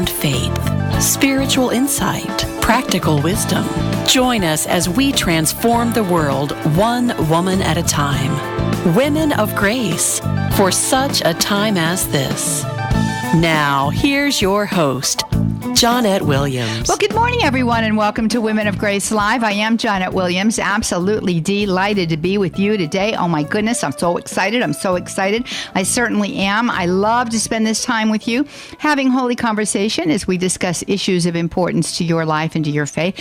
profound faith, spiritual insight, practical wisdom. Join us as we transform the world one woman at a time. Women of Grace, for such a time as this. Now, here's your host, Johnnette Williams. Well, good morning, everyone, and welcome to Women of Grace Live. I am Johnnette Williams. Absolutely delighted to be with you today. Oh, my goodness, I'm so excited. I certainly am. I love to spend this time with you, having holy conversation as we discuss issues of importance to your life and to your faith.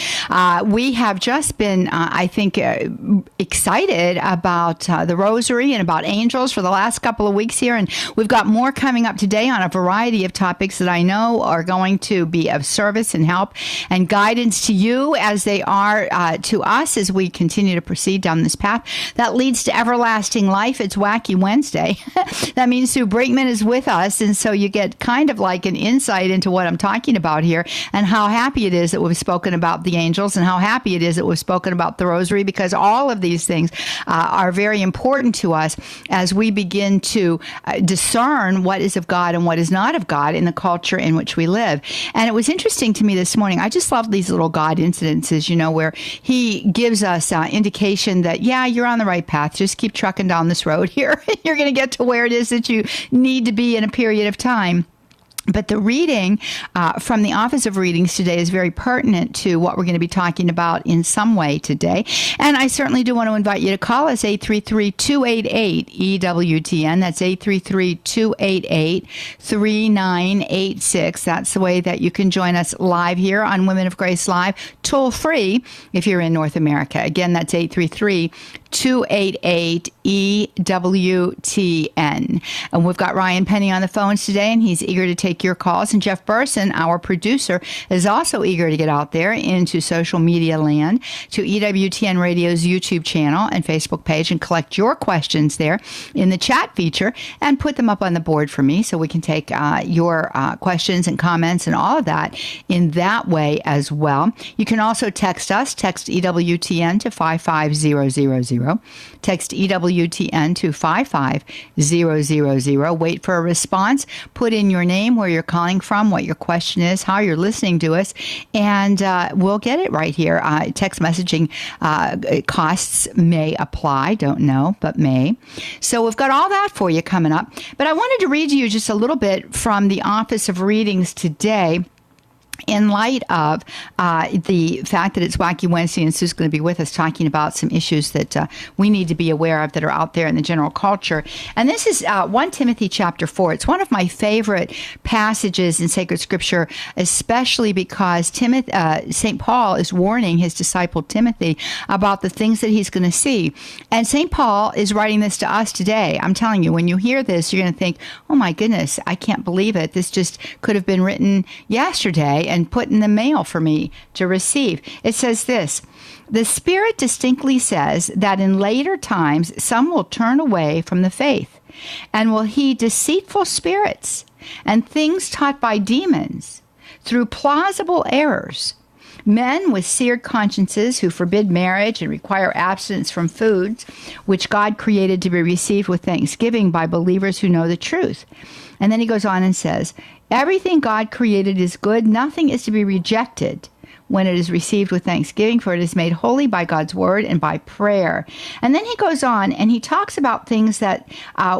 We have just been, excited about the rosary and about angels for the last couple of weeks here, and we've got more coming up today on a variety of topics that I know are going to be of service and help and guidance to you as they are to us as we continue to proceed down this path that leads to everlasting life. It's Wacky Wednesday. That means Sue Brinkmann is with us, and so you get kind of like an insight into what I'm talking about here and how happy it is that we've spoken about the angels and how happy it is that we've spoken about the rosary, because all of these things are very important to us as we begin to discern what is of God and what is not of God in the culture in which we live. And it was interesting to me this morning. I just love these little God incidences, where he gives us indication that, yeah, you're on the right path. Just keep trucking down this road here. You're going to get to where it is that you need to be in a period of time. But the reading from the Office of Readings today is very pertinent to what we're going to be talking about in some way today. And I certainly do want to invite you to call us 833-288-EWTN. That's 833-288-3986. That's the way that you can join us live here on Women of Grace Live, toll free if you're in North America. Again, that's 833-288-EWTN. And we've got Ryan Penny on the phones today, and he's eager to take your calls. And Jeff Burson, our producer, is also eager to get out there into social media land to EWTN Radio's YouTube channel and Facebook page and collect your questions there in the chat feature and put them up on the board for me so we can take your questions and comments and all of that in that way as well. You can also text us. Text EWTN to 55000. Text EWTN to 55000. Wait for a response. Put in your name, where you're calling from, what your question is, how you're listening to us, and we'll get it right here. Text messaging costs may apply. Don't know, but may. So we've got all that for you coming up. But I wanted to read to you just a little bit from the Office of Readings today, in light of the fact that it's Wacky Wednesday and Sue's going to be with us talking about some issues that we need to be aware of that are out there in the general culture. And this is 1 Timothy chapter 4. It's one of my favorite passages in sacred scripture, especially because St. Paul is warning his disciple Timothy about the things that he's going to see. And St. Paul is writing this to us today. I'm telling you, when you hear this, you're going to think, oh my goodness, I can't believe it. This just could have been written yesterday and put in the mail for me to receive. It says this: the Spirit distinctly says that in later times some will turn away from the faith and will heed deceitful spirits and things taught by demons through plausible errors. Men with seared consciences who forbid marriage and require abstinence from foods which God created to be received with thanksgiving by believers who know the truth. And then he goes on and says, everything God created is good. Nothing is to be rejected when it is received with thanksgiving, for it is made holy by God's word and by prayer. And then he goes on and he talks about things that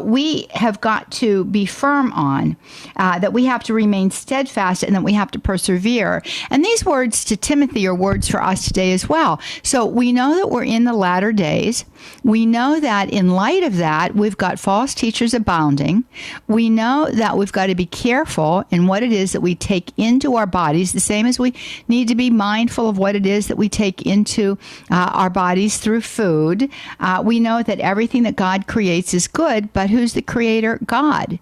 we have got to be firm on, that we have to remain steadfast and that we have to persevere. And these words to Timothy are words for us today as well. So we know that we're in the latter days. We know that in light of that, we've got false teachers abounding. We know that we've got to be careful in what it is that we take into our bodies, the same as we need to be mindful of what it is that we take into our bodies through food. We know that everything that God creates is good, but who's the creator? God.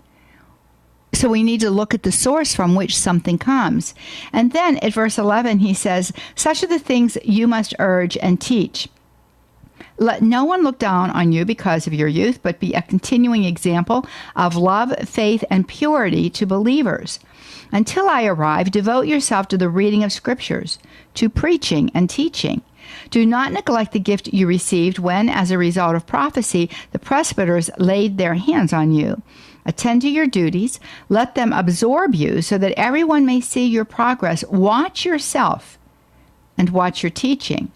So we need to look at the source from which something comes. And then at verse 11, he says, such are the things you must urge and teach. Let no one look down on you because of your youth, but be a continuing example of love, faith, and purity to believers. Until I arrive, devote yourself to the reading of scriptures, to preaching and teaching. Do not neglect the gift you received when, as a result of prophecy, the presbyters laid their hands on you. Attend to your duties. Let them absorb you so that everyone may see your progress. Watch yourself and watch your teaching.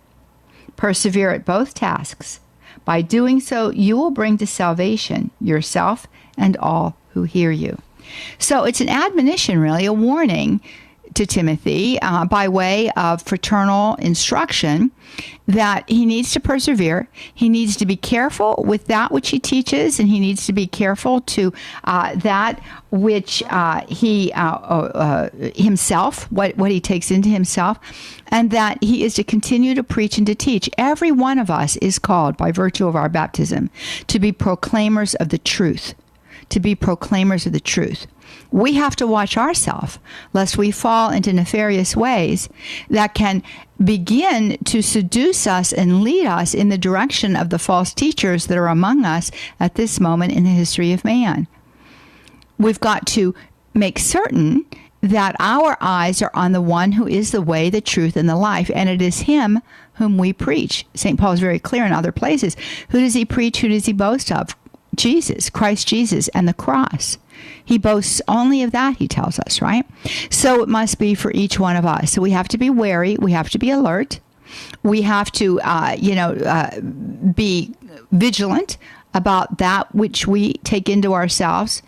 Persevere at both tasks. By doing so, you will bring to salvation yourself and all who hear you. So it's an admonition, really, a warning to Timothy by way of fraternal instruction that he needs to persevere. He needs to be careful with that which he teaches, and he needs to be careful to that which he himself, what he takes into himself, and that he is to continue to preach and to teach. Every one of us is called by virtue of our baptism to be proclaimers of the truth. To be proclaimers of the truth. We have to watch ourselves lest we fall into nefarious ways that can begin to seduce us and lead us in the direction of the false teachers that are among us at this moment in the history of man. We've got to make certain that our eyes are on the one who is the way, the truth, and the life, and it is him whom we preach. St. Paul is very clear in other places. Who does he preach? Who does he boast of? Jesus, Christ Jesus, and the cross. He boasts only of that, he tells us, right? So it must be for each one of us. So we have to be wary. We have to be alert. We have to, be vigilant about that which we take into ourselves.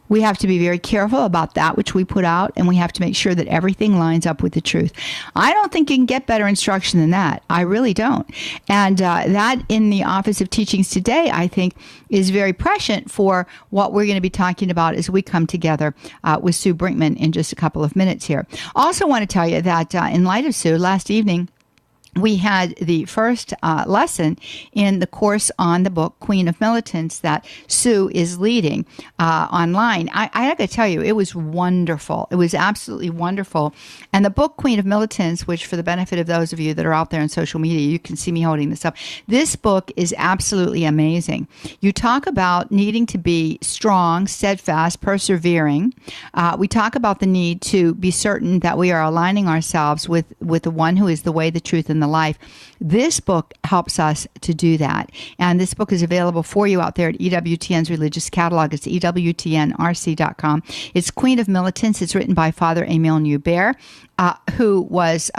We have to be very careful about that which we put out, and we have to make sure that everything lines up with the truth. I don't think you can get better instruction than that. I really don't. And that in the Office of Teachings today, I think, is very prescient for what we're going to be talking about as we come together with Sue Brinkmann in just a couple of minutes here. Also want to tell you that in light of Sue, last evening, we had the first lesson in the course on the book Queen of Militants that Sue is leading online. I have to tell you, it was wonderful. It was absolutely wonderful. And the book Queen of Militants, which for the benefit of those of you that are out there on social media, you can see me holding this up. This book is absolutely amazing. You talk about needing to be strong, steadfast, persevering. We talk about the need to be certain that we are aligning ourselves with the one who is the way, the truth, and the life. This book helps us to do that. And this book is available for you out there at EWTN's religious catalog. It's EWTNRC.com. It's Queen of Militants. It's written by Father Emile Newbear, who was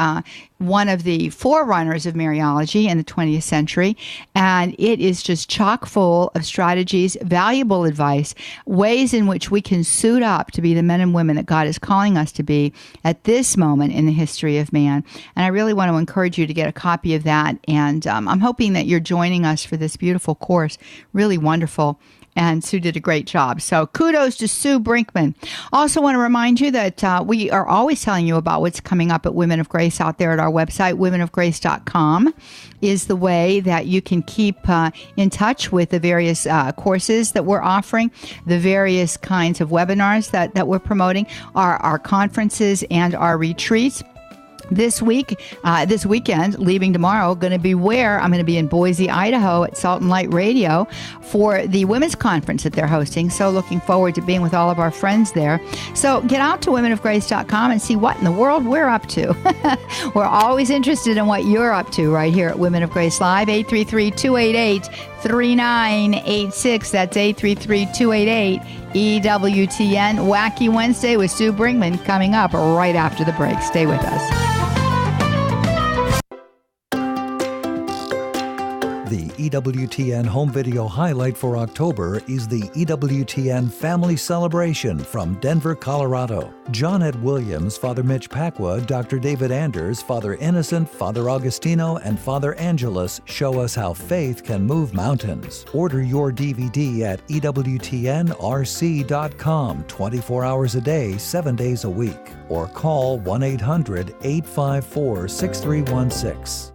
one of the forerunners of Mariology in the 20th century. And it is just chock full of strategies, valuable advice, ways in which we can suit up to be the men and women that God is calling us to be at this moment in the history of man. And I really want to encourage you to get a copy of that. And I'm hoping that you're joining us for this beautiful course. Really wonderful. And Sue did a great job. So kudos to Sue Brinkmann. Also want to remind you that we are always telling you about what's coming up at Women of Grace out there at our website. womenofgrace.com is the way that you can keep in touch with the various courses that we're offering, the various kinds of webinars that we're promoting, our conferences and our retreats. This weekend, leaving tomorrow, going to be where I'm going to be in Boise, Idaho at Salt and Light Radio for the women's conference that they're hosting. So looking forward to being with all of our friends there. So get out to womenofgrace.com and see what in the world we're up to. We're always interested in what you're up to right here at Women of Grace Live, 833-288-3986. That's 833-288 EWTN. Wacky Wednesday with Sue Brinkmann coming up right after the break. Stay with us. The EWTN home video highlight for October is the EWTN Family Celebration from Denver, Colorado. Johnnette Williams, Father Mitch Pacwa, Dr. David Anders, Father Innocent, Father Augustino, and Father Angelus show us how faith can move mountains. Order your DVD at EWTNRC.com 24 hours a day, 7 days a week, or call 1-800-854-6316.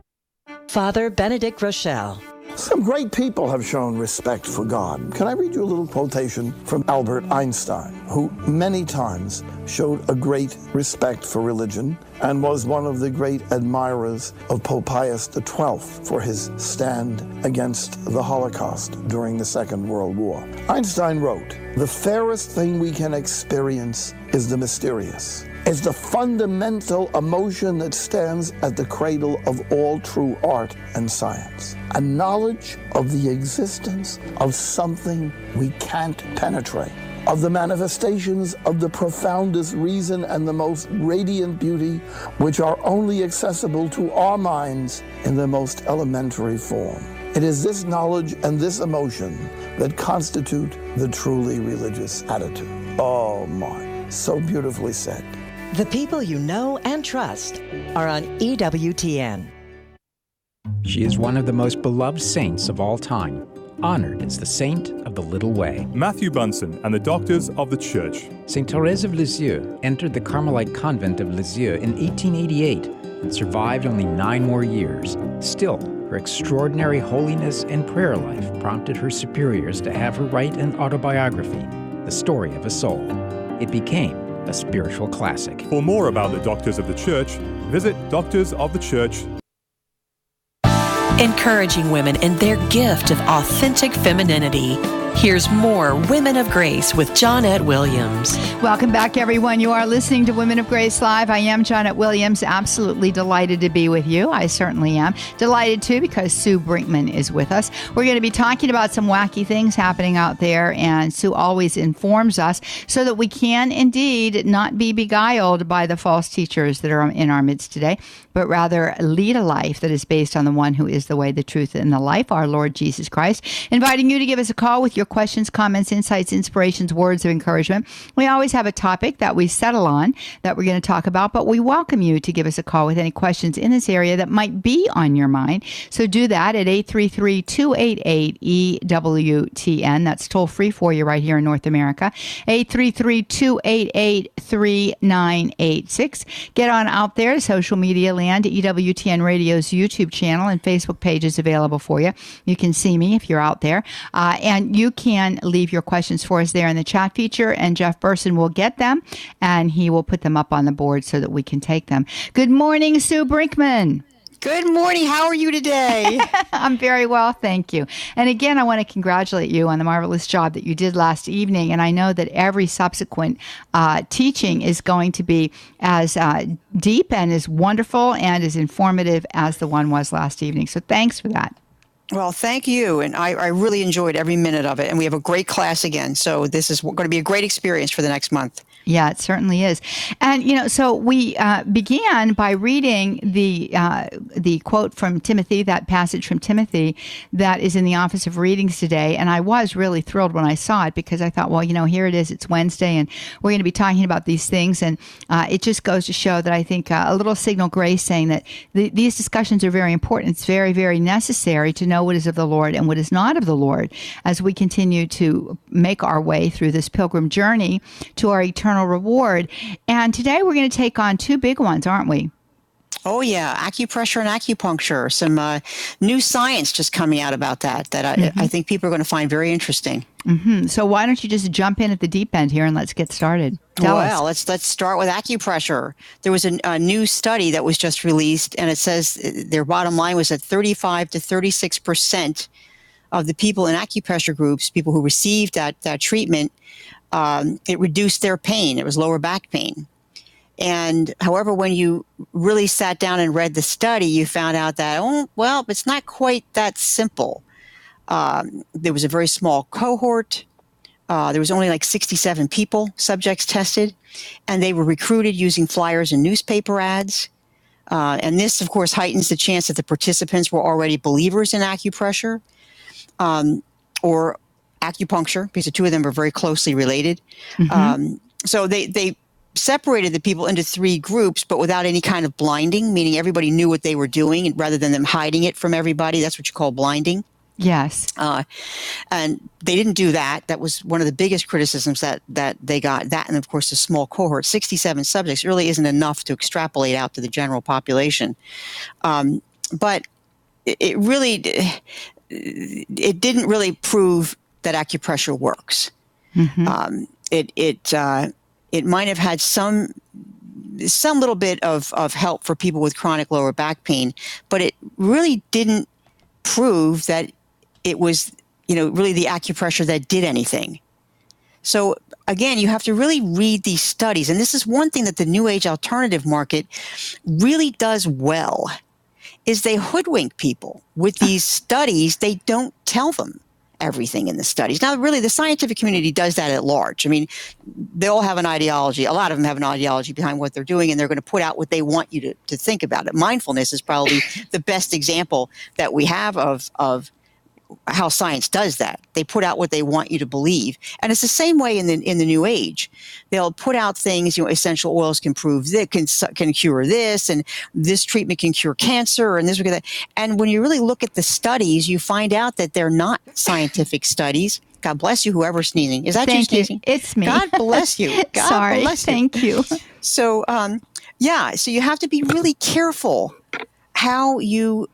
Father Benedict Rochelle. Some great people have shown respect for God. Can I read you a little quotation from Albert Einstein, who many times showed a great respect for religion and was one of the great admirers of Pope Pius XII for his stand against the Holocaust during the Second World War. Einstein wrote, "The fairest thing we can experience is the mysterious. It's the fundamental emotion that stands at the cradle of all true art and science. A knowledge of the existence of something we can't penetrate. of the manifestations of the profoundest reason and the most radiant beauty, which are only accessible to our minds in the most elementary form. It is this knowledge and this emotion that constitute the truly religious attitude. Oh my, so beautifully said. The people you know and trust are on EWTN. She is one of the most beloved saints of all time, honored as the Saint of the Little Way. Matthew Bunsen and the Doctors of the Church. St. Thérèse of Lisieux entered the Carmelite convent of Lisieux in 1888 and survived only 9 more years. Still, her extraordinary holiness and prayer life prompted her superiors to have her write an autobiography, The Story of a Soul. It became a spiritual classic. For more about the Doctors of the Church, visit doctorsofthechurch.com. Encouraging women in their gift of authentic femininity. Here's more Women of Grace with Johnnette Williams. Welcome back, everyone. You are listening to Women of Grace Live. I am Johnnette Williams. Absolutely delighted to be with you. I certainly am. Delighted, too, because Sue Brinkmann is with us. We're going to be talking about some wacky things happening out there, and Sue always informs us so that we can indeed not be beguiled by the false teachers that are in our midst today, but rather lead a life that is based on the one who is the way, the truth, and the life, our Lord Jesus Christ. Inviting you to give us a call with your questions, comments, insights, inspirations, words of encouragement. We always have a topic that we settle on that we're going to talk about, but we welcome you to give us a call with any questions in this area that might be on your mind. So do that at 833-288-EWTN. That's toll free for you right here in North America. 833-288-3986. Get on out there to social media land. EWTN Radio's YouTube channel and Facebook page is available for you. You can see me if you're out there. And you can leave your questions for us there in the chat feature, and Jeff Burson will get them, and he will put them up on the board so that we can take them. Good morning, Sue Brinkmann. Good morning. How are you today? I'm very well, thank you. And again, I want to congratulate you on the marvelous job that you did last evening. And I know that every subsequent teaching is going to be as deep and as wonderful and as informative as the one was last evening. So thanks for that. Well, thank you. And I really enjoyed every minute of it. And we have a great class again. So this is going to be a great experience for the next month. Yeah, it certainly is. And, so we began by reading the quote from Timothy, that passage from Timothy that is in the Office of Readings today. And I was really thrilled when I saw it because I thought, well, here it is. It's Wednesday and we're going to be talking about these things. And it just goes to show that I think a little signal grace saying that these discussions are very important. It's very, very necessary to know what is of the Lord and what is not of the Lord as we continue to make our way through this pilgrim journey to our eternal reward. And today we're going to take on 2 big ones, aren't we? Oh, yeah. Acupressure and acupuncture. Some new science just coming out about that I think people are going to find very interesting. Mm-hmm. So why don't you just jump in at the deep end here and let's get started. Tell us. Let's start with acupressure. There was a new study that was just released, and it says their bottom line was that 35 to 36% of the people in acupressure groups, people who received that treatment, it reduced their pain. It was lower back pain. And however, when you really sat down and read the study, you found out that, it's not quite that simple. There was a very small cohort. There was only like 67 subjects tested, and they were recruited using flyers and newspaper ads. And this, of course, heightens the chance that the participants were already believers in acupressure or acupuncture, because the two of them are very closely related. Mm-hmm. So they separated the people into 3 groups, but without any kind of blinding, meaning everybody knew what they were doing rather than them hiding it from everybody. That's what you call blinding. Yes. And they didn't do that. That was one of the biggest criticisms that they got. That, and of course, the small cohort, 67 subjects, really isn't enough to extrapolate out to the general population. But it didn't really prove that acupressure works. Mm-hmm. It might have had some little bit of help for people with chronic lower back pain, but it really didn't prove that it was, really the acupressure that did anything. So again, you have to really read these studies. And this is one thing that the New Age alternative market really does well, is they hoodwink people with these studies. They don't tell them. everything in the studies. Now, really, the scientific community does that at large. I mean, they all have an ideology. A lot of them have an ideology behind what they're doing, and they're going to put out what they want you to think about it. Mindfulness is probably the best example that we have of how science does that. They put out what they want you to believe. And it's the same way in the New Age. They'll put out things, essential oils can prove that, can cure this, and this treatment can cure cancer, and this or that. And when you really look at the studies, you find out that they're not scientific studies. God bless you, whoever's sneezing. Is that you sneezing? It's me. God bless you. God Sorry. Bless you. Thank you. So, so you have to be really careful how you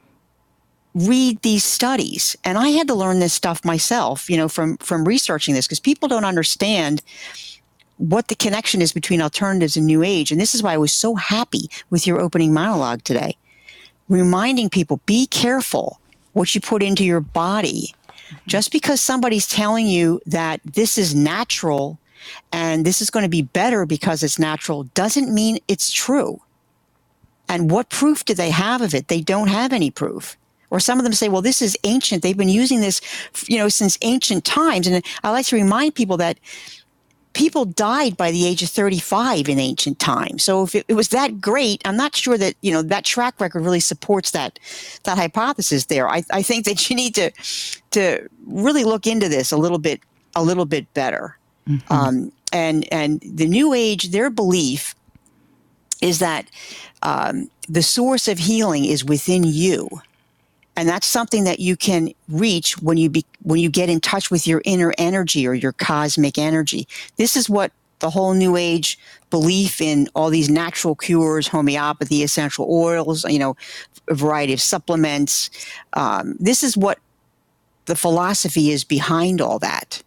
read these studies. And I had to learn this stuff myself, from researching this, because people don't understand what the connection is between alternatives and New Age. And this is why I was so happy with your opening monologue today, reminding people, be careful what you put into your body. Just because somebody's telling you that this is natural and this is going to be better because it's natural doesn't mean it's true. And what proof do they have of it? They don't have any proof. Or some of them say, well, this is ancient. They've been using this, since ancient times. And I like to remind people that people died by the age of 35 in ancient times. So if it was that great, I'm not sure that, that track record really supports that hypothesis there. I think that you need to really look into this a little bit better. Mm-hmm. And the New Age, their belief is that the source of healing is within you. And that's something that you can reach when you get in touch with your inner energy or your cosmic energy. This is what the whole New Age belief in all these natural cures, homeopathy, essential oils, a variety of supplements. This is what the philosophy is behind all that.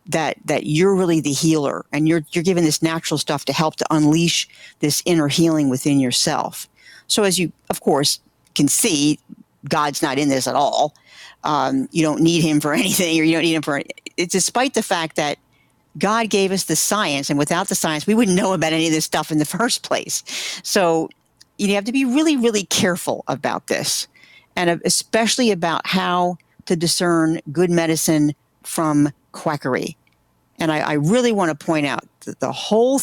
That you're really the healer, and you're given this natural stuff to help to unleash this inner healing within yourself. So as you, of course, can see, God's not in this at all. You don't need him for anything, or you don't need him for it's despite the fact that God gave us the science, and without the science, we wouldn't know about any of this stuff in the first place. So you have to be really, really careful about this, and especially about how to discern good medicine from quackery. And I really want to point out that the whole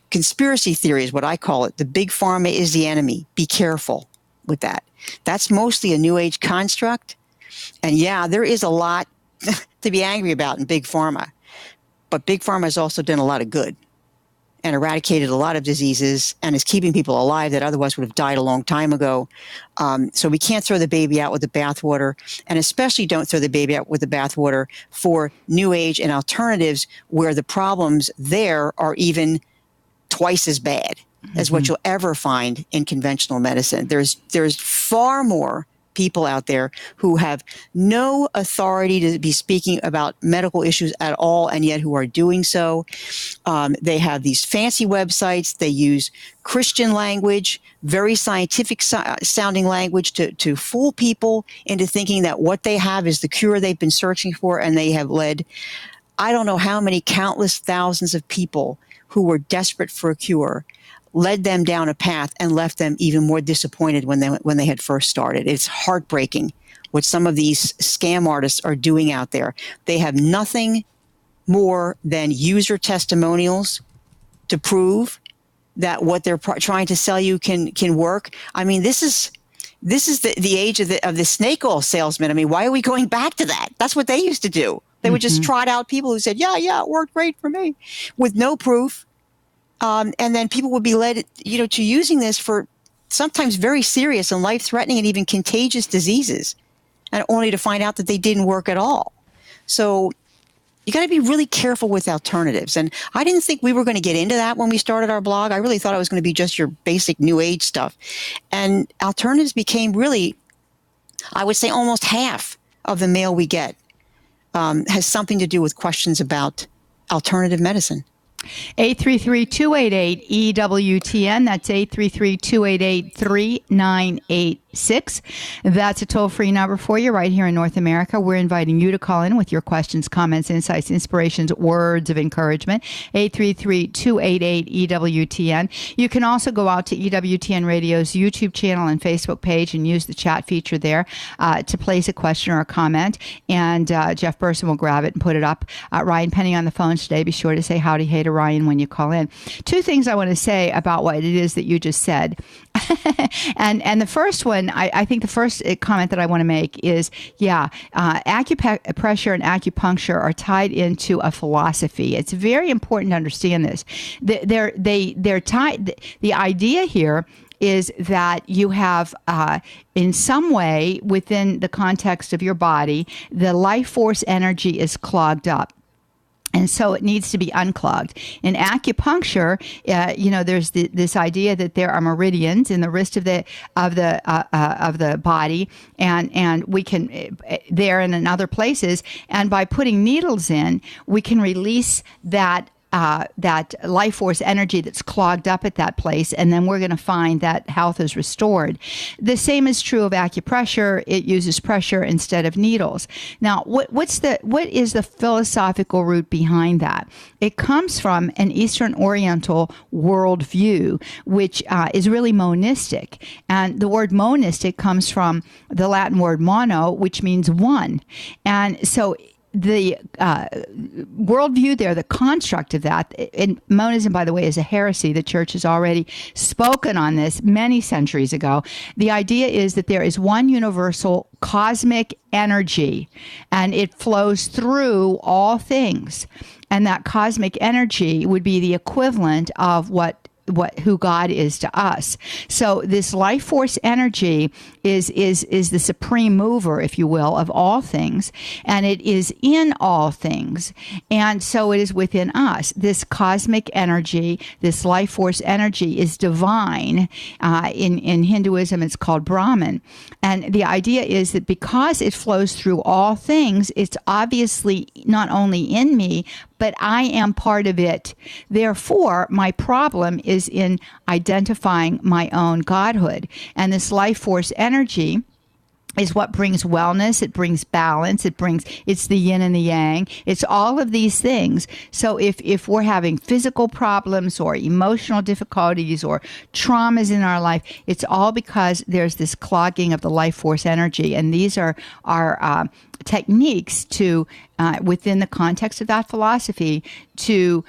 conspiracy theory is what I call it. The big pharma is the enemy. Be careful with that. That's mostly a New Age construct. And yeah, there is a lot to be angry about in big pharma. But big pharma has also done a lot of good and eradicated a lot of diseases and is keeping people alive that otherwise would have died a long time ago. So we can't throw the baby out with the bathwater, and especially don't throw the baby out with the bathwater for New Age and alternatives where the problems there are even twice as bad as what you'll ever find in conventional medicine. There's far more people out there who have no authority to be speaking about medical issues at all, and yet who are doing so. They have these fancy websites. They use Christian language, very scientific sounding language to fool people into thinking that what they have is the cure they've been searching for, and they have led I don't know how many countless thousands of people who were desperate for a cure, led them down a path and left them even more disappointed when they had first started. It's heartbreaking what some of these scam artists are doing out there. They have nothing more than user testimonials to prove that what they're trying to sell you can work. I mean, this is the age of the snake oil salesman. I mean, why are we going back to that? That's what they used to do. They would just trot out people who said, yeah, it worked great for me, with no proof. And then people would be led, to using this for sometimes very serious and life-threatening and even contagious diseases, and only to find out that they didn't work at all. So you got to be really careful with alternatives. And I didn't think we were going to get into that when we started our blog. I really thought it was going to be just your basic New Age stuff. And alternatives became really, I would say, almost half of the mail we get has something to do with questions about alternative medicine. 833-288-EWTN. That's 833-288-3986. That's a toll-free number for you right here in North America. We're inviting you to call in with your questions, comments, insights, inspirations, words of encouragement. 833-288-EWTN. You can also go out to EWTN Radio's YouTube channel and Facebook page and use the chat feature there to place a question or a comment. And Jeff Burson will grab it and put it up. Ryan Penny on the phone today. Be sure to say howdy, hey to Ryan when you call in. Two things I want to say about what it is that you just said. and the first one, I think the first comment that I want to make is, acupressure and acupuncture are tied into a philosophy. It's very important to understand this. They're tied. The idea here is that you have, in some way, within the context of your body, the life force energy is clogged up. And so it needs to be unclogged. In acupuncture, there's this idea that there are meridians in the wrist of the body, and we can there and in other places. And by putting needles in, we can release that life force energy that's clogged up at that place, and then we're going to find that health is restored. The same is true of acupressure. It uses pressure instead of needles. Now, what is the philosophical root behind that? It comes from an Eastern Oriental worldview, which is really monistic. And the word monistic comes from the Latin word mono, which means one. And so the worldview there, the construct of that, and monism, by the way, is a heresy. The church has already spoken on this many centuries ago. The idea is that there is one universal cosmic energy, and it flows through all things. And that cosmic energy would be the equivalent of who God is to us. So this life force energy is the supreme mover, if you will, of all things, and it is in all things, and so it is within us. This cosmic energy, this life force energy, is divine. In Hinduism, it's called Brahman, and the idea is that because it flows through all things, it's obviously not only in me, but I am part of it. Therefore, my problem is in identifying my own godhood. And this life force energy is what brings wellness. It brings balance. It's the yin and the yang. It's all of these things. So if we're having physical problems or emotional difficulties or traumas in our life, it's all because there's this clogging of the life force energy. And these are techniques to, within the context of that philosophy, to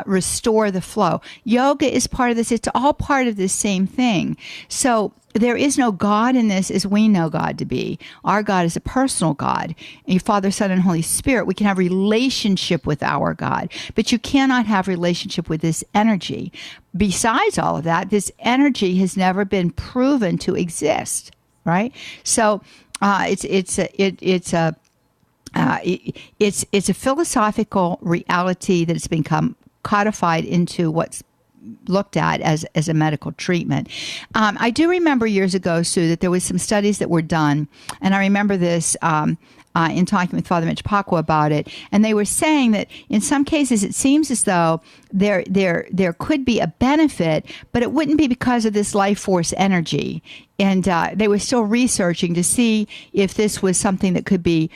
restore the flow. Yoga is part of this. It's all part of this same thing. So there is no God in this as we know God to be. Our God is a personal God. And Father, Son, and Holy Spirit, we can have relationship with our God, but you cannot have relationship with this energy. Besides all of that, this energy has never been proven to exist, right? So it's a philosophical reality that has become codified into what's looked at as a medical treatment. I do remember years ago, Sue, that there was some studies that were done, and I remember this in talking with Father Mitch Pacwa about it, and they were saying that in some cases it seems as though there could be a benefit, but it wouldn't be because of this life force energy. And they were still researching to see if this was something that could be,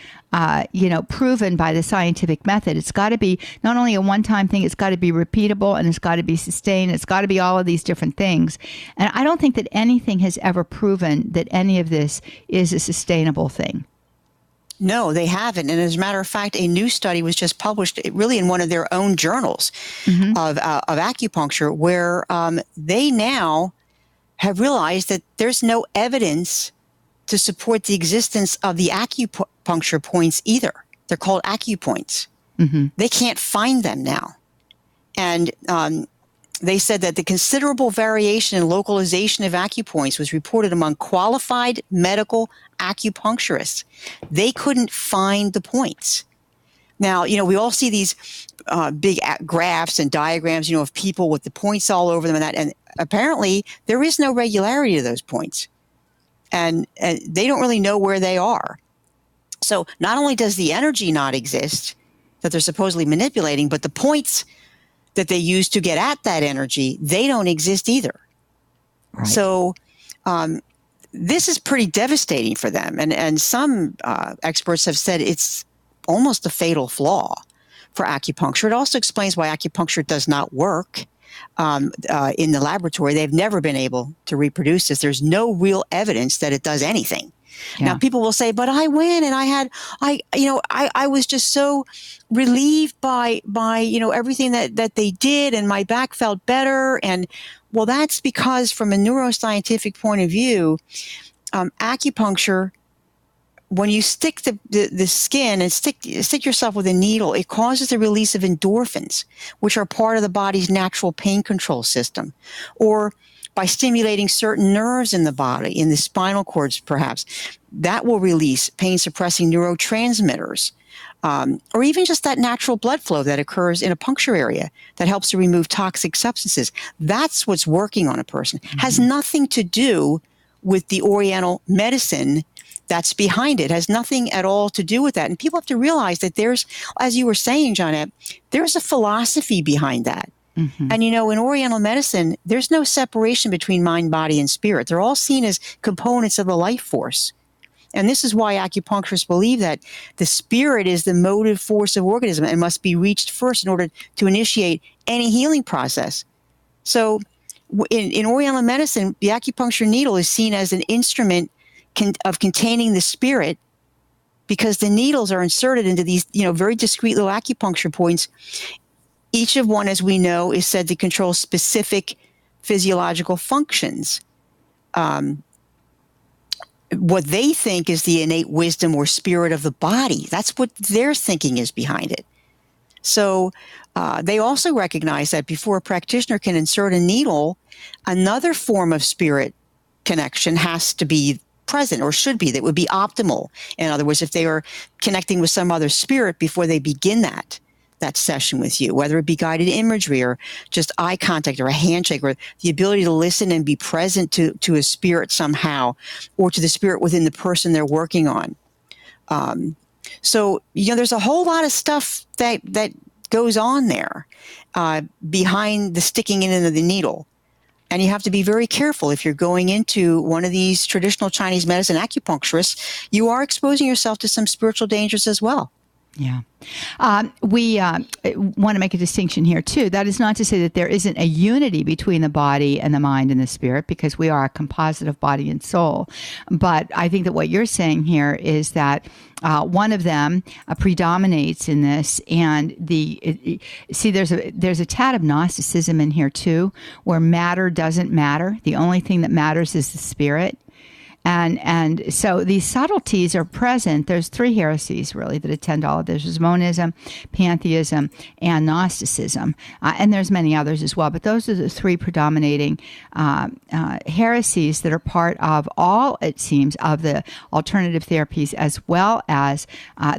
proven by the scientific method. It's got to be not only a one-time thing, it's got to be repeatable, and it's got to be sustained. It's got to be all of these different things. And I don't think that anything has ever proven that any of this is a sustainable thing. No, they haven't. And as a matter of fact, a new study was just published really in one of their own journals of acupuncture, where they now have realized that there's no evidence to support the existence of the acupuncture points either. They're called acupoints. Mm-hmm. They can't find them now. And they said that the considerable variation in localization of acupoints was reported among qualified medical acupuncturists. They couldn't find the points. Now, we all see these big graphs and diagrams, of people with the points all over them and apparently there is no regularity to those points. And they don't really know where they are. So not only does the energy not exist that they're supposedly manipulating, but the points that they use to get at that energy, they don't exist either. Right. So this is pretty devastating for them. And some experts have said it's almost a fatal flaw for acupuncture. It also explains why acupuncture does not work in the laboratory. They've never been able to reproduce this. There's no real evidence that it does anything. Yeah. Now, people will say, but I went and I was just so relieved by everything that they did, and my back felt better. And well, that's because from a neuroscientific point of view, acupuncture, when you stick the skin and stick yourself with a needle, it causes the release of endorphins, which are part of the body's natural pain control system. Or by stimulating certain nerves in the body, in the spinal cords perhaps, that will release pain-suppressing neurotransmitters, or even just that natural blood flow that occurs in a puncture area that helps to remove toxic substances. That's what's working on a person. Mm-hmm. Has nothing to do with the Oriental medicine that's behind it. Has nothing at all to do with that. And people have to realize that there's, as you were saying, Johnnette, there's a philosophy behind that. Mm-hmm. And, in Oriental medicine, there's no separation between mind, body, and spirit. They're all seen as components of the life force. And this is why acupuncturists believe that the spirit is the motive force of organism and must be reached first in order to initiate any healing process. So in Oriental medicine, the acupuncture needle is seen as an instrument of containing the spirit, because the needles are inserted into these, very discrete little acupuncture points. Each of one, as we know, is said to control specific physiological functions. What they think is the innate wisdom or spirit of the body. That's what their thinking is behind it. So they also recognize that before a practitioner can insert a needle, another form of spirit connection has to be present, or should be, that would be optimal. In other words, if they are connecting with some other spirit before they begin that session with you, whether it be guided imagery or just eye contact or a handshake, or the ability to listen and be present to a spirit somehow, or to the spirit within the person they're working on. So, there's a whole lot of stuff that goes on there behind the sticking in of the needle. And you have to be very careful if you're going into one of these traditional Chinese medicine acupuncturists. You are exposing yourself to some spiritual dangers as well. Yeah. We want to make a distinction here, too. That is not to say that there isn't a unity between the body and the mind and the spirit, because we are a composite of body and soul. But I think that what you're saying here is that one of them predominates in this, and there's a tad of Gnosticism in here, too, where matter doesn't matter. The only thing that matters is the spirit. And so these subtleties are present. There's three heresies, really, that attend all of this. There's monism, pantheism, and Gnosticism. And there's many others as well. But those are the three predominating heresies that are part of all, it seems, of the alternative therapies, as well as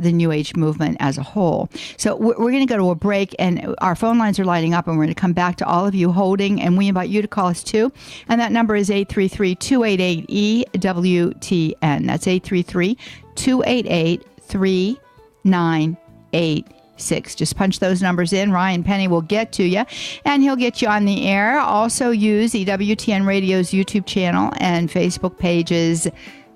the New Age movement as a whole. So we're going to go to a break, and our phone lines are lighting up, and we're going to come back to all of you holding, and we invite you to call us, too. And that number is 833-288-EWTN. That's 833-288-3986. Just punch those numbers in. Ryan Penny will get to you, and he'll get you on the air. Also use EWTN Radio's YouTube channel and Facebook page's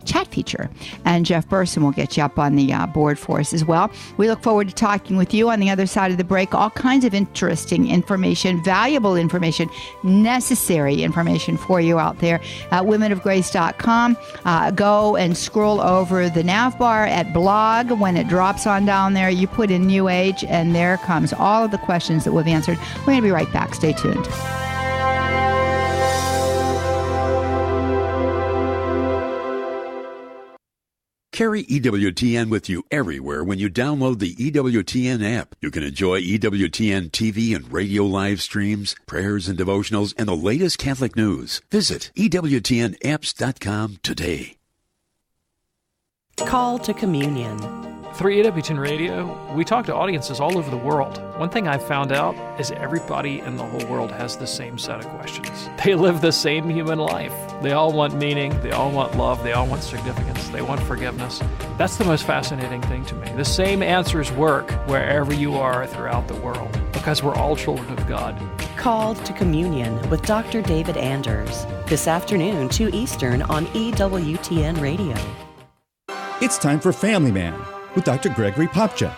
chat feature, and Jeff Burson will get you up on the board for us as well. We look forward to talking with you on the other side of the break. All kinds of interesting information, valuable information, necessary information for you out there at womenofgrace.com. Go and scroll over the nav bar at blog. When it drops on down there, you put in New Age, and there comes all of the questions that we've answered. We're going to be right back. Stay tuned. Carry EWTN with you everywhere when you download the EWTN app. You can enjoy EWTN TV and radio live streams, prayers and devotionals, and the latest Catholic news. Visit EWTNapps.com today. Call to communion. Through EWTN Radio, we talk to audiences all over the world. One thing I've found out is everybody in the whole world has the same set of questions. They live the same human life. They all want meaning, they all want love, they all want significance, they want forgiveness. That's the most fascinating thing to me. The same answers work wherever you are throughout the world, because we're all children of God. Called to Communion with Dr. David Anders. This afternoon, 2 Eastern on EWTN Radio. It's time for Family Man with Dr. Gregory Popchak.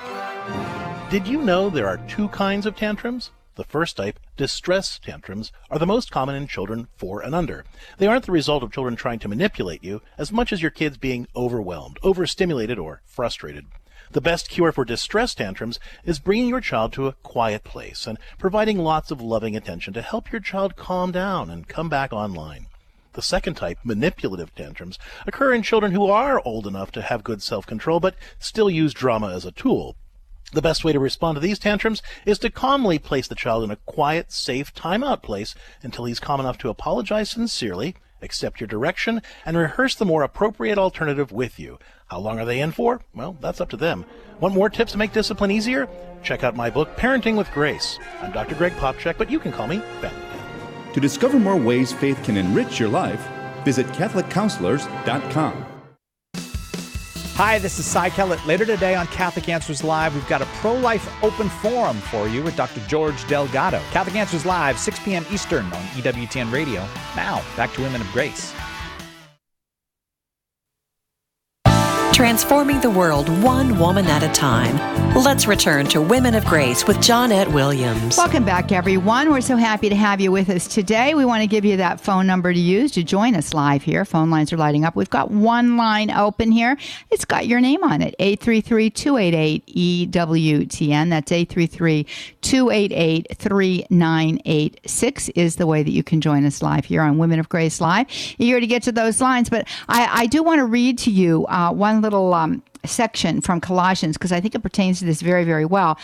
Did you know there are 2 kinds of tantrums? The first type, distress tantrums, are the most common in children 4 and under. They aren't the result of children trying to manipulate you as much as your kids being overwhelmed, overstimulated, or frustrated. The best cure for distress tantrums is bringing your child to a quiet place and providing lots of loving attention to help your child calm down and come back online. The second type, manipulative tantrums, occur in children who are old enough to have good self-control but still use drama as a tool. The best way to respond to these tantrums is to calmly place the child in a quiet, safe timeout place until he's calm enough to apologize sincerely, accept your direction, and rehearse the more appropriate alternative with you. How long are they in for? Well, that's up to them. Want more tips to make discipline easier? Check out my book, Parenting with Grace. I'm Dr. Greg Popchak, but you can call me Ben. To discover more ways faith can enrich your life, visit CatholicCounselors.com. Hi, this is Cy Kellett. Later today on Catholic Answers Live, we've got a pro-life open forum for you with Dr. George Delgado. Catholic Answers Live, 6 p.m. Eastern on EWTN Radio. Now, back to Women of Grace. Transforming the world one woman at a time. Let's return to Women of Grace with Johnnette Williams. Welcome back, everyone. We're so happy to have you with us today. We want to give you that phone number to use to join us live here. Phone lines are lighting up. We've got one line open here. It's got your name on it, 833-288-EWTN. That's 833-288-3986 is the way that you can join us live here on Women of Grace Live. You're here to get to those lines, but I do want to read to you one little section from Colossians, because I think it pertains to this very, very well.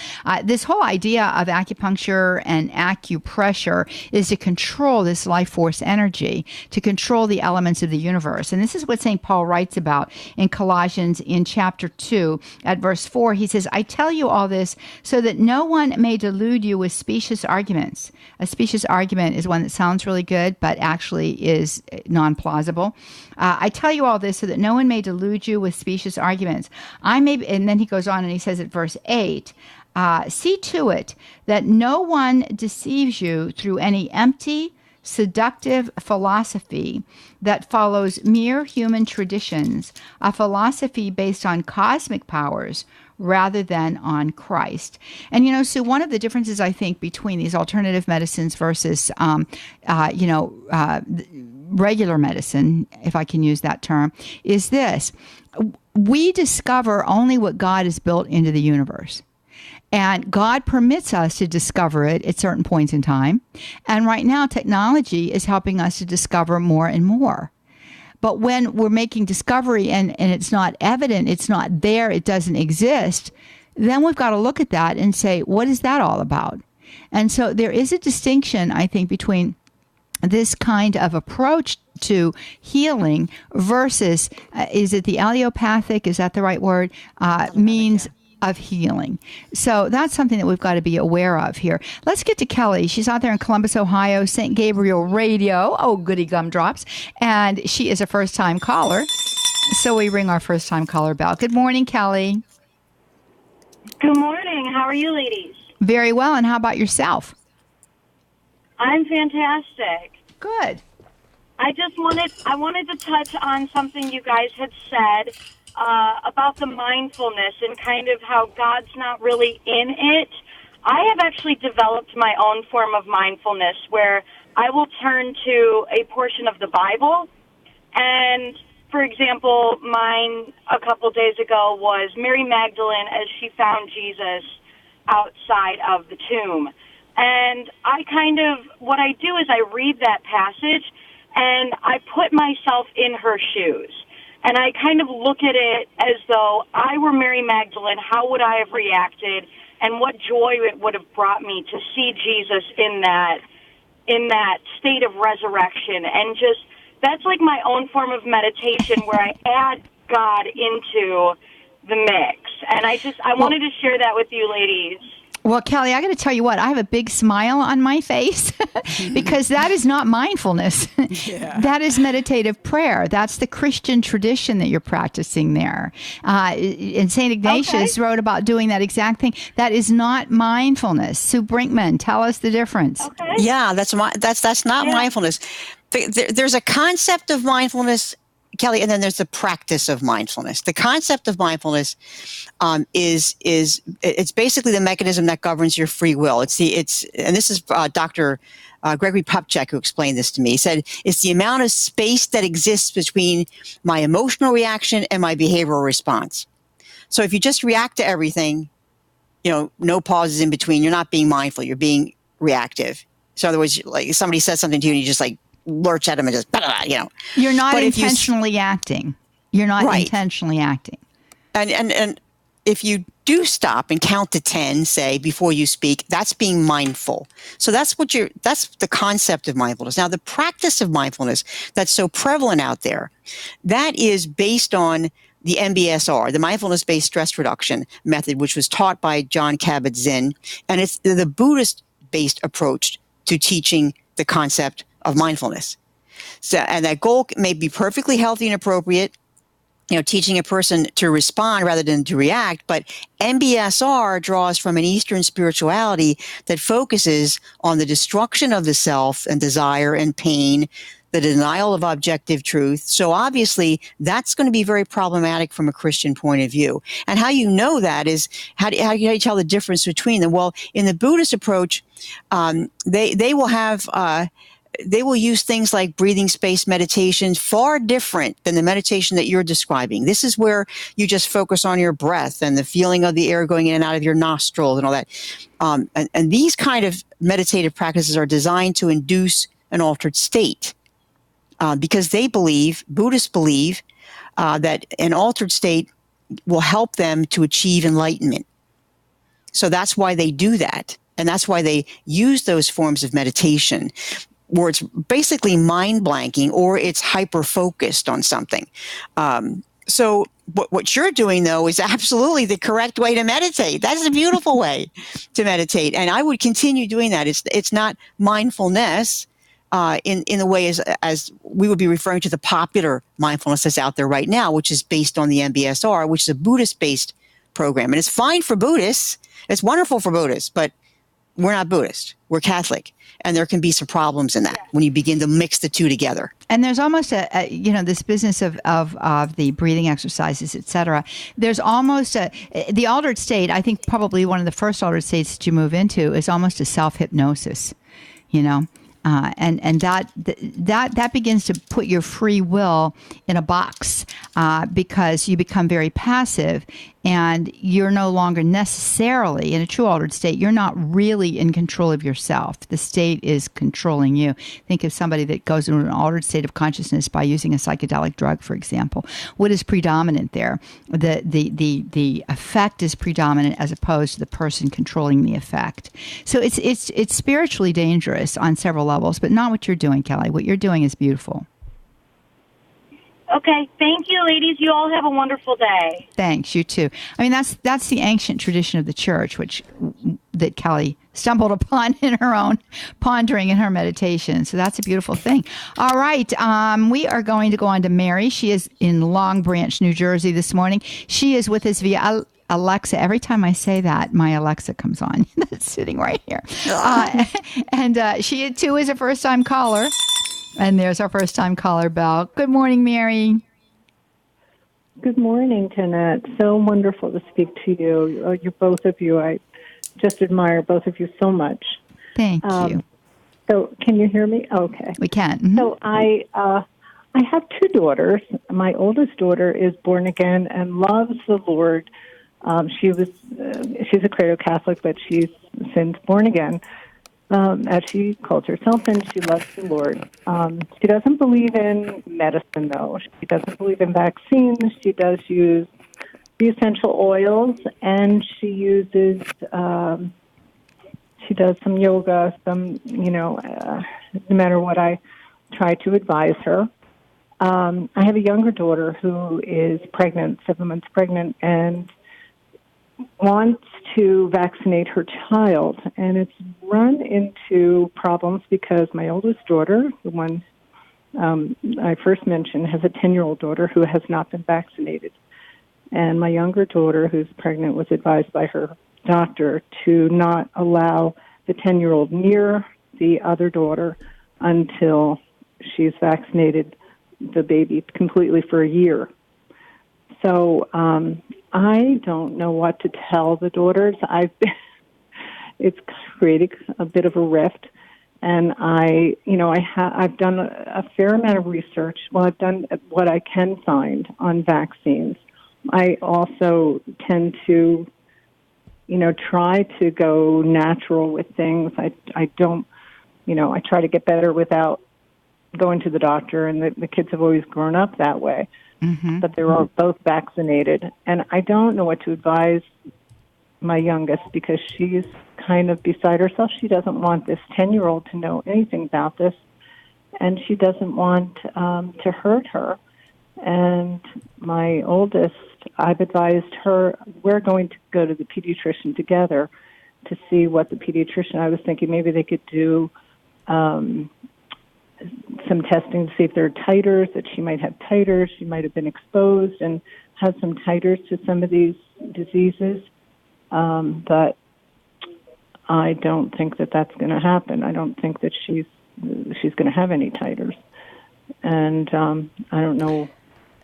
This whole idea of acupuncture and acupressure is to control this life force energy, to control the elements of the universe. And this is what St. Paul writes about in Colossians in chapter 2 at verse 4. He says, I tell you all this so that no one may delude you with specious arguments. A specious argument is one that sounds really good, but actually is non-plausible. I tell you all this so that no one may delude you with specious arguments. And then he goes on and he says at verse 8, see to it that no one deceives you through any empty, seductive philosophy that follows mere human traditions, a philosophy based on cosmic powers rather than on Christ. And, Sue, one of the differences, I think, between these alternative medicines versus, regular medicine, if I can use that term, is this. We discover only what God has built into the universe. And God permits us to discover it at certain points in time. And right now, technology is helping us to discover more and more. But when we're making discovery and it's not evident, it's not there, it doesn't exist, then we've got to look at that and say, what is that all about? And so there is a distinction, I think, between this kind of approach to healing versus, is it the allopathic, is that the right word, means of healing. So that's something that we've got to be aware of here. Let's get to Kelly. She's out there in Columbus, Ohio, St. Gabriel Radio. Oh, goody gumdrops. And she is a first-time caller. So we ring our first-time caller bell. Good morning, Kelly. Good morning. How are you, ladies? Very well. And how about yourself? I'm fantastic. Good. I wanted to touch on something you guys had said about the mindfulness and kind of how God's not really in it. I have actually developed my own form of mindfulness where I will turn to a portion of the Bible. And, for example, mine a couple days ago was Mary Magdalene as she found Jesus outside of the tomb. And what I do is I read that passage and I put myself in her shoes. And I kind of look at it as though I were Mary Magdalene, how would I have reacted, and what joy it would have brought me to see Jesus in that state of resurrection. And just, that's like my own form of meditation where I add God into the mix. And I wanted to share that with you ladies. Well, Kelly, I got to tell you what, I have a big smile on my face because that is not mindfulness. That is meditative prayer. That's the Christian tradition that you're practicing there. And St. Ignatius wrote about doing that exact thing. That is not mindfulness. Sue Brinkmann, tell us the difference. Okay. Yeah, that's not mindfulness. There's a concept of mindfulness, Kelly, and then there's the practice of mindfulness. The concept of mindfulness is it's basically the mechanism that governs your free will. And this is Dr. Gregory Popcak who explained this to me. He said it's the amount of space that exists between my emotional reaction and my behavioral response. So if you just react to everything, no pauses in between, you're not being mindful. You're being reactive. So in other words, like somebody says something to you and you just like lurch at them and just, You're not intentionally acting. You're not intentionally acting. And if you do stop and count to 10, say, before you speak, that's being mindful. So that's the concept of mindfulness. Now, the practice of mindfulness that's so prevalent out there, that is based on the MBSR, the mindfulness-based stress reduction method, which was taught by Jon Kabat-Zinn, and it's the Buddhist-based approach to teaching the concept of mindfulness. So, and that goal may be perfectly healthy and appropriate, teaching a person to respond rather than to react. But MBSR draws from an Eastern spirituality that focuses on the destruction of the self and desire and pain, the denial of objective truth. So obviously, that's going to be very problematic from a Christian point of view. And how you know that is, how do you tell the difference between them? Well, in the Buddhist approach, they will have... they will use things like breathing space meditation, far different than the meditation that you're describing. This is where you just focus on your breath and the feeling of the air going in and out of your nostrils and all that. And these kind of meditative practices are designed to induce an altered state because Buddhists believe that an altered state will help them to achieve enlightenment. So that's why they do that. And that's why they use those forms of meditation, where it's basically mind blanking or it's hyper focused on something. So what you're doing, though, is absolutely the correct way to meditate. That's a beautiful way to meditate. And I would continue doing that. It's not mindfulness in the way as we would be referring to the popular mindfulness that's out there right now, which is based on the MBSR, which is a Buddhist-based program. And it's fine for Buddhists. It's wonderful for Buddhists, but we're not Buddhist. We're Catholic. And there can be some problems in that when you begin to mix the two together. And there's almost this business of the breathing exercises, et cetera. There's almost the altered state. I think probably one of the first altered states that you move into is almost a self-hypnosis, and that begins to put your free will in a box because you become very passive and you're no longer necessarily in a true altered state. You're not really in control of yourself. The state is controlling you. Think of somebody that goes into an altered state of consciousness by using a psychedelic drug, for example. What is predominant there? The effect is predominant as opposed to the person controlling the effect. So it's spiritually dangerous on several levels, but not what you're doing, Kelly. What you're doing is beautiful. Okay, thank you, ladies. You all have a wonderful day. Thanks, you too. I mean, that's the ancient tradition of the church, that Kelly stumbled upon in her own pondering in her meditation. So that's a beautiful thing. All right, we are going to go on to Mary. She is in Long Branch, New Jersey this morning. She is with us via Alexa. Every time I say that, my Alexa comes on. That's sitting right here. And she, too, is a first-time caller. And there's our first-time caller, Belle. Good morning, Mary. Good morning, Johnnette. So wonderful to speak to you. You're both of you. I just admire both of you so much. Thank you. So, can you hear me? Okay, we can. Mm-hmm. So I have two daughters. My oldest daughter is born again and loves the Lord. She's a cradle Catholic, but she's since born again. As she calls herself, and she loves the Lord. She doesn't believe in medicine, though. She doesn't believe in vaccines. She does use the essential oils, and she does some yoga, no matter what I try to advise her. I have a younger daughter who is pregnant, 7 months pregnant, and wants to vaccinate her child. And it's run into problems because my oldest daughter, the one I first mentioned, has a 10-year-old daughter who has not been vaccinated. And my younger daughter, who's pregnant, was advised by her doctor to not allow the 10-year-old near the other daughter until she's vaccinated the baby completely for a year. So I don't know what to tell the daughters. It's created a bit of a rift, and I've done a fair amount of research. Well, I've done what I can find on vaccines. I also tend to, try to go natural with things. I don't, I try to get better without going to the doctor, and the kids have always grown up that way. Mm-hmm. But they're all both vaccinated. And I don't know what to advise my youngest because she's kind of beside herself. She doesn't want this 10-year-old to know anything about this, and she doesn't want to hurt her. And my oldest, I've advised her, we're going to go to the pediatrician together to see what the pediatrician, I was thinking maybe they could do some testing to see if there are titers, that she might have titers. She might have been exposed and had some titers to some of these diseases. But I don't think that that's going to happen. I don't think that she's going to have any titers. And I don't know.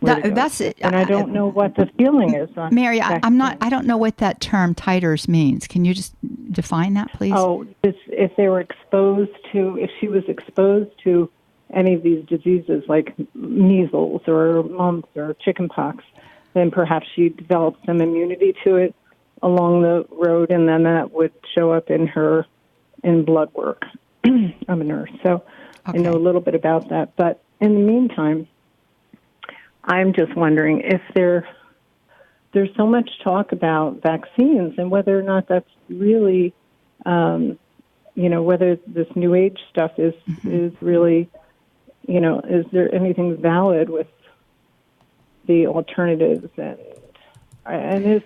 That's it. And I don't know what the feeling is. Mary, I don't know what that term titers means. Can you just define that, please? Oh, if they were exposed to, if she was exposed to any of these diseases like measles or mumps or chickenpox, then perhaps she developed some immunity to it along the road, and then that would show up in blood work. I'm a nurse, so okay. I know a little bit about that. But in the meantime, I'm just wondering if there's so much talk about vaccines and whether or not that's really, whether this New Age stuff is really, is there anything valid with the alternatives, and is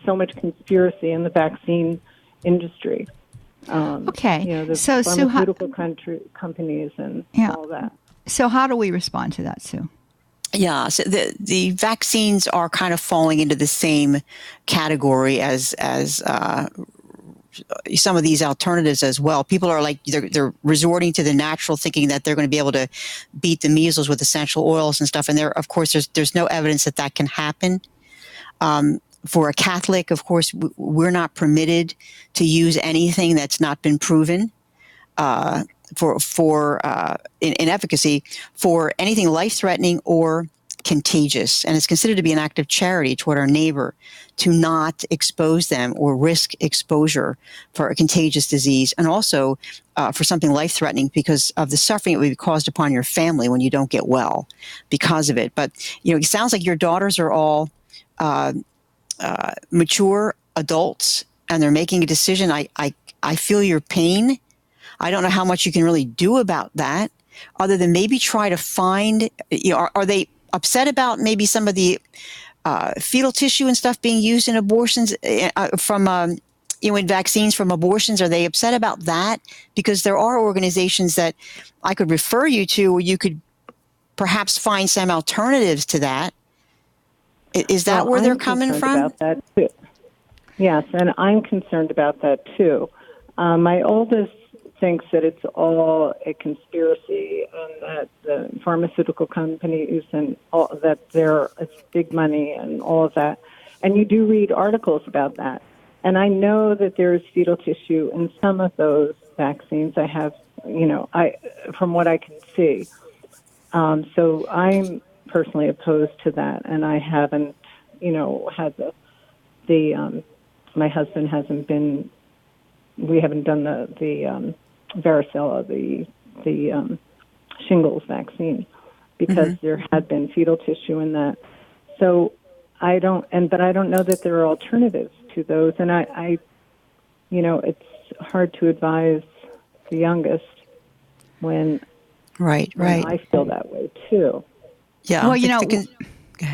so much conspiracy in the vaccine industry? Okay, the so pharmaceutical companies and all that. So how do we respond to that, Sue? Yeah, so the vaccines are kind of falling into the same category as some of these alternatives as well. People are like they're resorting to the natural, thinking that they're going to be able to beat the measles with essential oils and stuff. And of course, there's no evidence that can happen. For a Catholic, of course, we're not permitted to use anything that's not been proven in efficacy for anything life-threatening or contagious. And it's considered to be an act of charity toward our neighbor to not expose them or risk exposure for a contagious disease, and also for something life-threatening because of the suffering it would be caused upon your family when you don't get well because of it. But, it sounds like your daughters are all mature adults, and they're making a decision. I feel your pain. I don't know how much you can really do about that other than maybe try to find, are they upset about maybe some of the fetal tissue and stuff being used in abortions from, in vaccines from abortions? Are they upset about that? Because there are organizations that I could refer you to where you could perhaps find some alternatives to that. Is that where they're coming from? About that too. Yes, and I'm concerned about that too. My oldest thinks that it's all a conspiracy and that the pharmaceutical companies and all that it's big money and all of that. And you do read articles about that. And I know that there is fetal tissue in some of those vaccines. I have, from what I can see. So I'm personally opposed to that, and I haven't, had my husband hasn't been. We haven't done the varicella, the shingles vaccine, because there had been fetal tissue in that. So I don't know that there are alternatives to those, and I it's hard to advise the youngest when right. I feel that way too. Yeah. Well,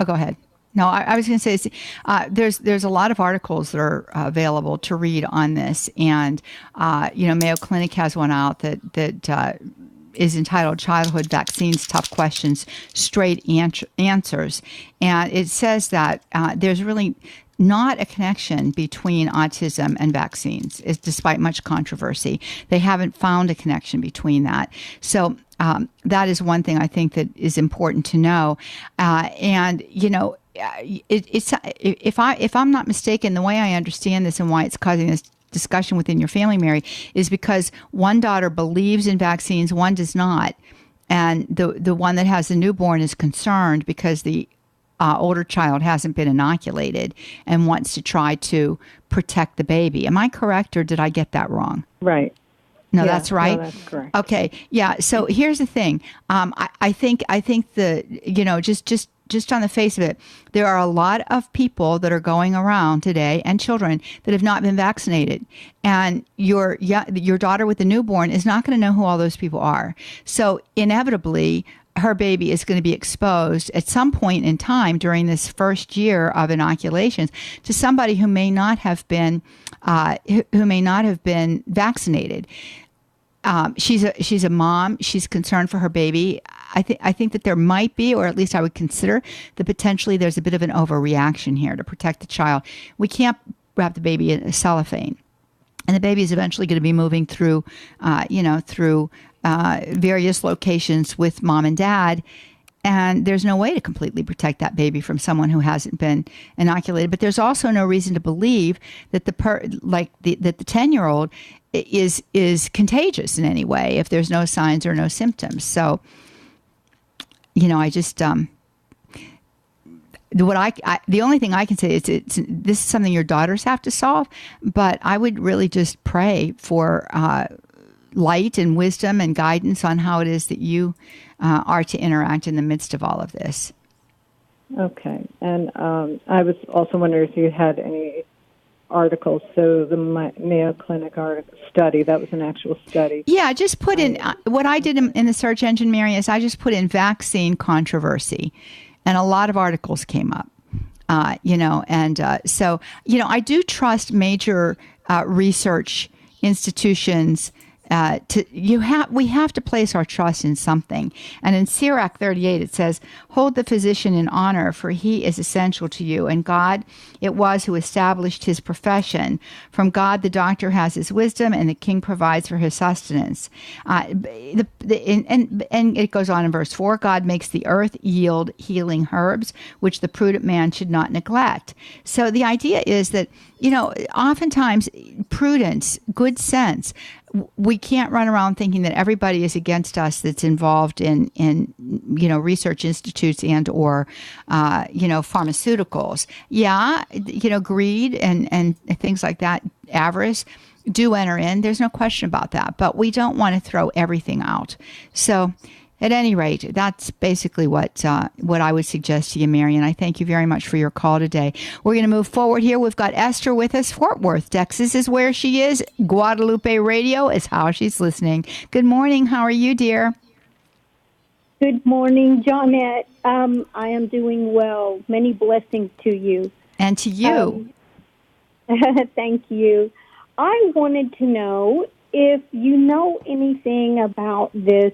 go ahead. No, I was going to say there's a lot of articles that are available to read on this, and Mayo Clinic has one out that is entitled "Childhood Vaccines: Tough Questions, Straight Answers," and it says that there's really not a connection between autism and vaccines, despite much controversy. They haven't found a connection between that. So that is one thing I think that is important to know. If I'm not mistaken, the way I understand this and why it's causing this discussion within your family, Mary, is because one daughter believes in vaccines, one does not, and the one that has the newborn is concerned because the older child hasn't been inoculated and wants to try to protect the baby. Am I correct, or did I get that wrong? Right. No, that's right. No, that's correct. Okay. Yeah. So here's the thing. I think just on the face of it, there are a lot of people that are going around today, and children that have not been vaccinated. And your daughter with the newborn is not going to know who all those people are. So inevitably, her baby is going to be exposed at some point in time during this first year of inoculations to somebody who may not have been vaccinated. She's a mom. She's concerned for her baby. I think that there might be, or at least I would consider, that potentially there's a bit of an overreaction here to protect the child. We can't wrap the baby in cellophane, and the baby is eventually going to be moving through various locations with mom and dad. And there's no way to completely protect that baby from someone who hasn't been inoculated. But there's also no reason to believe that the 10-year-old is contagious in any way if there's no signs or no symptoms. So, I just the only thing I can say is this is something your daughters have to solve. But I would really just pray for light and wisdom and guidance on how it is that you are to interact in the midst of all of this. Okay. And I was also wondering if you had any articles. So the Mayo Clinic study, that was an actual study. Yeah, I just put in, what I did in the search engine, Mary, is I just put in vaccine controversy, and a lot of articles came up. So I do trust major research institutions. We have to place our trust in something. And in Sirach 38, it says, "Hold the physician in honor, for he is essential to you. And God it was who established his profession. From God the doctor has his wisdom, and the king provides for his sustenance." And it goes on in verse 4, "God makes the earth yield healing herbs, which the prudent man should not neglect." So the idea is that, oftentimes prudence, good sense, we can't run around thinking that everybody is against us that's involved in research institutes and or pharmaceuticals. Yeah, greed and things like that, avarice, do enter in. There's no question about that. But we don't want to throw everything out. So at any rate, that's basically what I would suggest to you, Mary, and I thank you very much for your call today. We're going to move forward here. We've got Esther with us. Fort Worth, Texas is where she is. Guadalupe Radio is how she's listening. Good morning. How are you, dear? Good morning, Johnnette. I am doing well. Many blessings to you. And to you. Thank you. I wanted to know if you know anything about this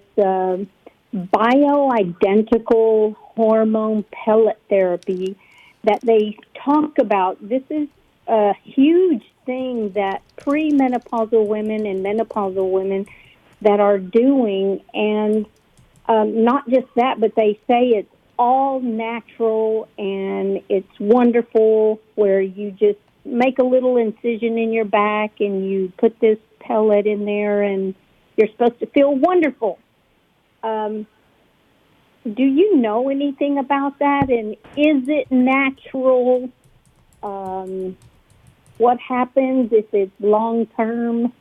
bioidentical hormone pellet therapy that they talk about. This is a huge thing that premenopausal women and menopausal women that are doing, and not just that, but they say it's all natural and it's wonderful, where you just make a little incision in your back and you put this pellet in there and you're supposed to feel wonderful. Do you know anything about that? And is it natural? What happens if it's long-term?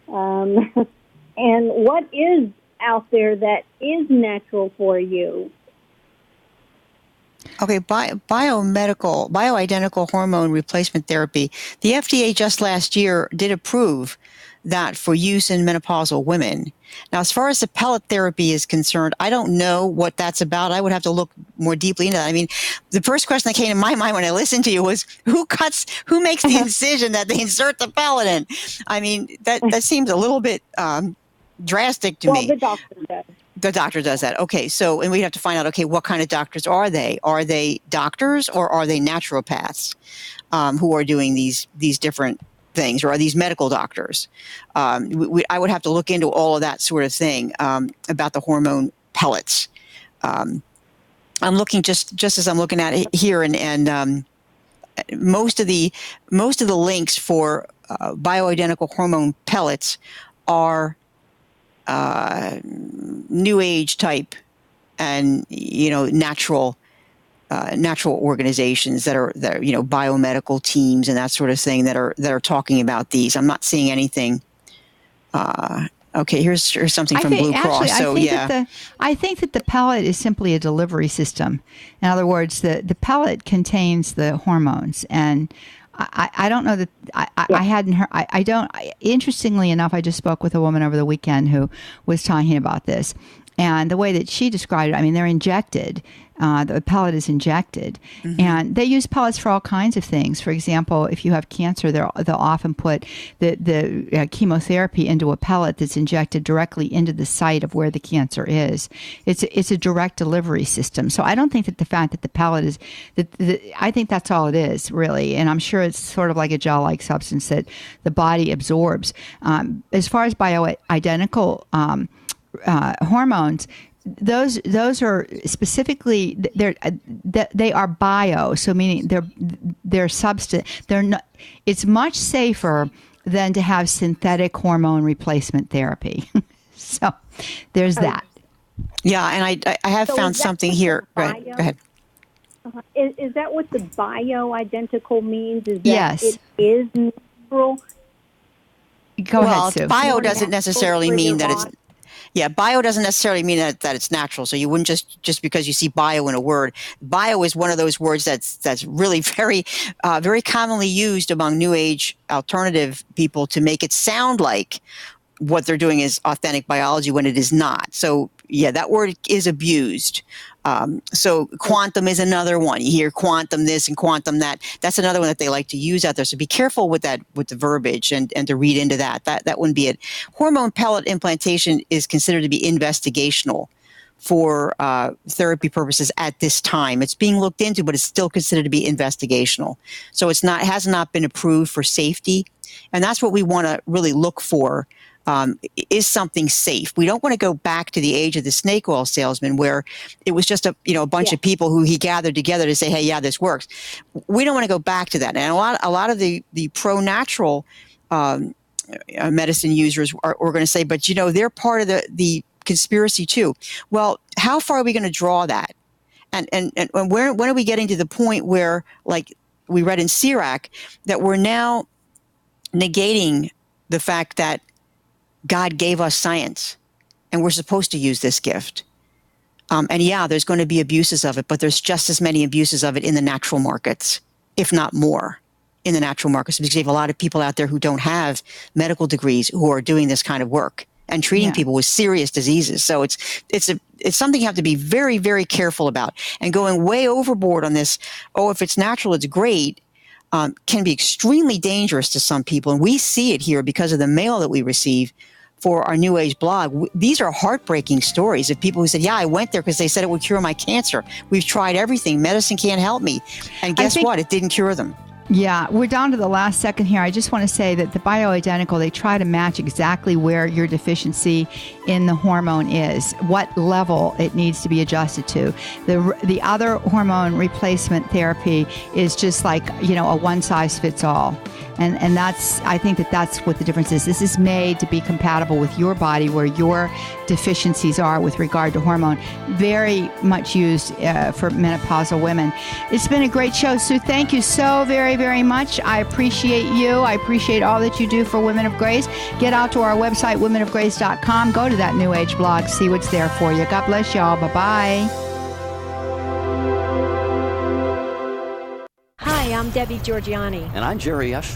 And what is out there that is natural for you? Okay, bioidentical hormone replacement therapy. The FDA just last year did approve that for use in menopausal women. Now, as far as the pellet therapy is concerned, I don't know what that's about. I would have to look more deeply into that. I mean, the first question that came to my mind when I listened to you was, who makes the incision that they insert the pellet in? I mean, that seems a little bit drastic to me. Well, the doctor does. The doctor does that. Okay. So, and we have to find out, okay, what kind of doctors are they? Are they doctors or are they naturopaths who are doing these different things, or are these medical doctors? I would have to look into all of that sort of thing about the hormone pellets. I'm looking just as I'm looking at it here, and most of the links for bioidentical hormone pellets are New Age type and natural organizations that are biomedical teams and that sort of thing that are talking about these. I'm not seeing anything. Okay, here's something from Blue Cross. I think that the pellet is simply a delivery system. In other words, the pellet contains the hormones, and I don't know that I hadn't heard. I don't. Interestingly enough, I just spoke with a woman over the weekend who was talking about this, and the way that she described it. I mean, they're injected. The pellet is injected, and they use pellets for all kinds of things. For example, if you have cancer, they'll often put the chemotherapy into a pellet that's injected directly into the site of where the cancer is. It's a direct delivery system. So I don't think that the fact that the pellet is, I think that's all it is, really. And I'm sure it's sort of like a gel-like substance that the body absorbs. As far as bioidentical hormones, those are specifically they are bio, so meaning they're substance. They're not. It's much safer than to have synthetic hormone replacement therapy. So there's that. Yeah, and I have found something here. Go ahead. Is that what the bioidentical means? Is that yes. It is natural? Go ahead, Sue. Bio doesn't necessarily mean that it's. Yeah, bio doesn't necessarily mean that it's natural. So you wouldn't just because you see bio in a word. Bio is one of those words that's really very, very commonly used among New Age alternative people to make it sound like what they're doing is authentic biology when it is not. So yeah, that word is abused. So quantum is another one. You hear quantum this and quantum that. That's another one that they like to use out there. So be careful with that, with the verbiage and to read into that. That wouldn't be it. Hormone pellet implantation is considered to be investigational for therapy purposes at this time. It's being looked into, but it's still considered to be investigational. So has not been approved for safety. And that's what we want to really look for. Is something safe. We don't want to go back to the age of the snake oil salesman where it was just a bunch of people who he gathered together to say, hey, yeah, this works. We don't want to go back to that. And a lot of the pro-natural medicine users are going to say, but they're part of the conspiracy too. Well, how far are we going to draw that? And when are we getting to the point where, like we read in Sirach, that we're now negating the fact that God gave us science, and we're supposed to use this gift. And yeah, there's going to be abuses of it, but there's just as many abuses of it in the natural markets, if not more, in the natural markets, because you have a lot of people out there who don't have medical degrees who are doing this kind of work and treating people with serious diseases. So it's something you have to be very, very careful about. And going way overboard on this, if it's natural, it's great, can be extremely dangerous to some people. And we see it here because of the mail that we receive for our New Age blog. These are heartbreaking stories of people who said, yeah, I went there because they said it would cure my cancer. We've tried everything. Medicine can't help me. And guess what? It didn't cure them. Yeah, we're down to the last second here. I just want to say that the bioidentical, they try to match exactly where your deficiency in the hormone is, what level it needs to be adjusted to. The other hormone replacement therapy is just like, a one-size-fits-all. And I think that's what the difference is. This is made to be compatible with your body, where your deficiencies are with regard to hormone. Very much used for menopausal women. It's been a great show, Sue. Thank you so very, very much. I appreciate you. I appreciate all that you do for Women of Grace. Get out to our website, womenofgrace.com. Go to that New Age blog. See what's there for you. God bless y'all. Bye-bye. Hi, I'm Debbie Georgiani. And I'm Jerry Usher.